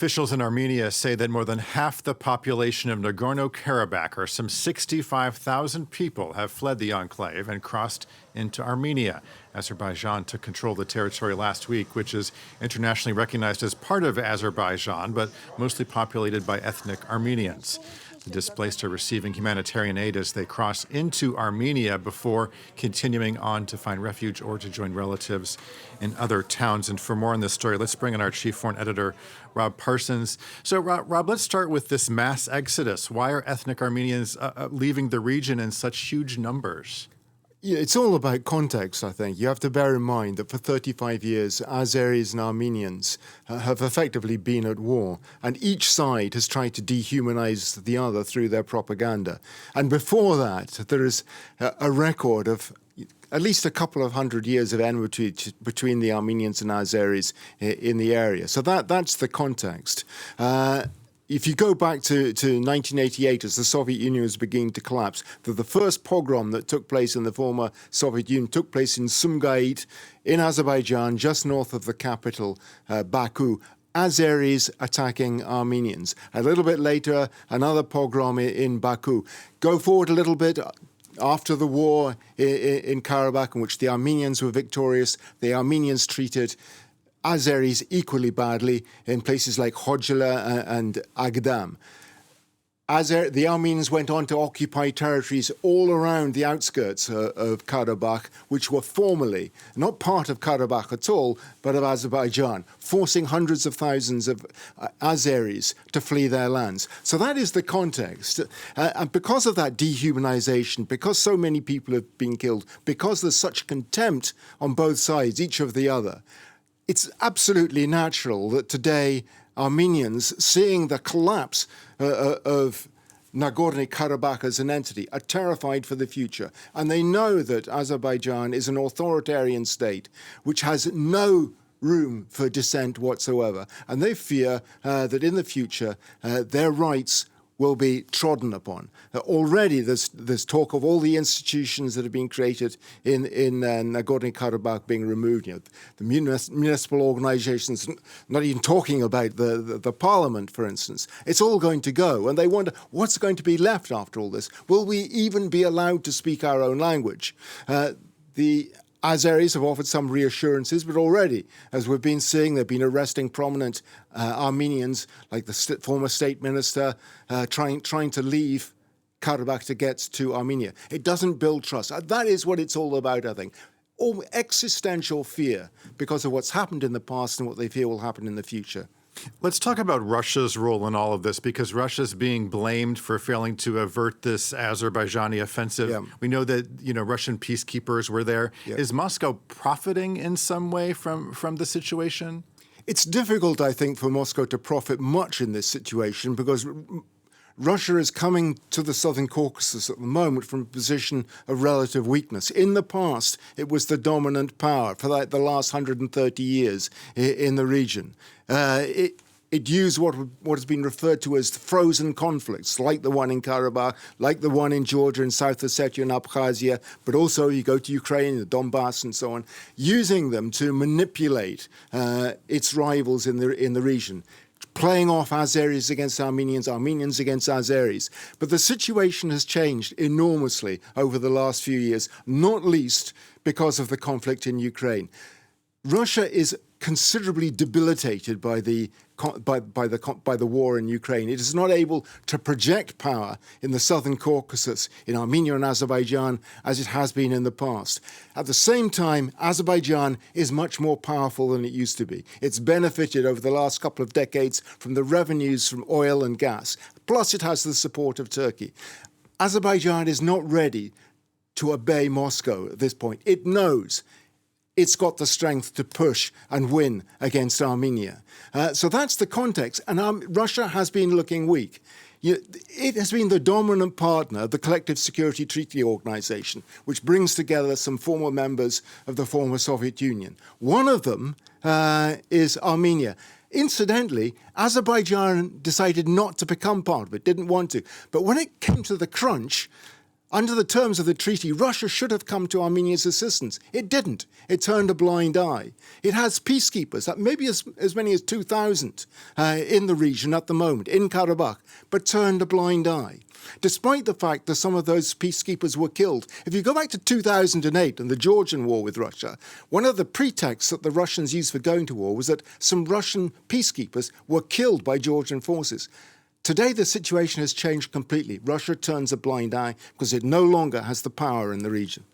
Officials in Armenia say that more than half the population of Nagorno-Karabakh, or some 65,000 people, have fled the enclave and crossed into Armenia. Azerbaijan took control of the territory last week, which is internationally recognized as part of Azerbaijan, but mostly populated by ethnic Armenians. The displaced are receiving humanitarian aid as they cross into Armenia before continuing on to find refuge or to join relatives in other towns. And for more on this story, let's bring in our chief foreign editor, Rob Parsons. So, Rob, let's start with this mass exodus. Why are ethnic Armenians leaving the region in such huge numbers? Yeah, it's all about context, I think. You have to bear in mind that for 35 years, Azeris and Armenians have effectively been at war, and each side has tried to dehumanize the other through their propaganda. And before that, there is a record of at least a couple of hundred years of enmity between the Armenians and Azeris in the area. So that's the context. If you go back to 1988, as the Soviet Union was beginning to collapse, the first pogrom that took place in the former Soviet Union took place in Sumgait in Azerbaijan, just north of the capital, Baku. Azeris attacking Armenians. A little bit later, another pogrom in Baku. Go forward a little bit. After the war in Karabakh, in which the Armenians were victorious, the Armenians treated Azeris equally badly in places like Khojaly and Agdam. The Armenians went on to occupy territories all around the outskirts of Karabakh, which were formerly not part of Karabakh at all, but of Azerbaijan, forcing hundreds of thousands of Azeris to flee their lands. So that is the context. And because of that dehumanization, because so many people have been killed, because there's such contempt on both sides, each of the other, it's absolutely natural that today Armenians, seeing the collapse of Nagorno-Karabakh as an entity, are terrified for the future. And they know that Azerbaijan is an authoritarian state which has no room for dissent whatsoever. And they fear that in the future their rights will be trodden upon. Already there's talk of all the institutions that have been created in Nagorno-Karabakh being removed. You know, the municipal organizations, not even talking about the parliament, for instance. It's all going to go, and they wonder what's going to be left after all this. Will we even be allowed to speak our own language? The Azeris have offered some reassurances, but already, as we've been seeing, they've been arresting prominent Armenians, like the former state minister, trying to leave Karabakh to get to Armenia. It doesn't build trust. That is what it's all about, I think. All existential fear because of what's happened in the past and what they fear will happen in the future. Let's talk about Russia's role in all of this, because Russia's being blamed for failing to avert this Azerbaijani offensive. Yeah. We know that, Russian peacekeepers were there. Yeah. Is Moscow profiting in some way from the situation? It's difficult, I think, for Moscow to profit much in this situation because Russia is coming to the Southern Caucasus at the moment from a position of relative weakness. In the past, it was the dominant power for the last 130 years in the region. It used what has been referred to as frozen conflicts, like the one in Karabakh, like the one in Georgia and South Ossetia and Abkhazia, but also you go to Ukraine, the Donbass and so on, using them to manipulate its rivals in the region, playing off Azeris against Armenians, Armenians against Azeris. But the situation has changed enormously over the last few years, not least because of the conflict in Ukraine. Russia is considerably debilitated by the war in Ukraine. It is not able to project power in the Southern Caucasus, in Armenia and Azerbaijan, as it has been in the past. At the same time, Azerbaijan is much more powerful than it used to be. It's benefited over the last couple of decades from the revenues from oil and gas. Plus, it has the support of Turkey. Azerbaijan is not ready to obey Moscow at this point. It knows it's got the strength to push and win against Armenia. So that's the context. And Russia has been looking weak. It has been the dominant partner of the Collective Security Treaty Organization, which brings together some former members of the former Soviet Union. One of them is Armenia. Incidentally, Azerbaijan decided not to become part of it, didn't want to. But when it came to the crunch, Under the terms of the treaty, Russia should have come to Armenia's assistance. It didn't. It turned a blind eye. It has peacekeepers, maybe as many as 2,000 in the region at the moment, in Karabakh, but turned a blind eye. Despite the fact that some of those peacekeepers were killed. If you go back to 2008 and the Georgian war with Russia, one of the pretexts that the Russians used for going to war was that some Russian peacekeepers were killed by Georgian forces. Today, the situation has changed completely. Russia turns a blind eye because it no longer has the power in the region.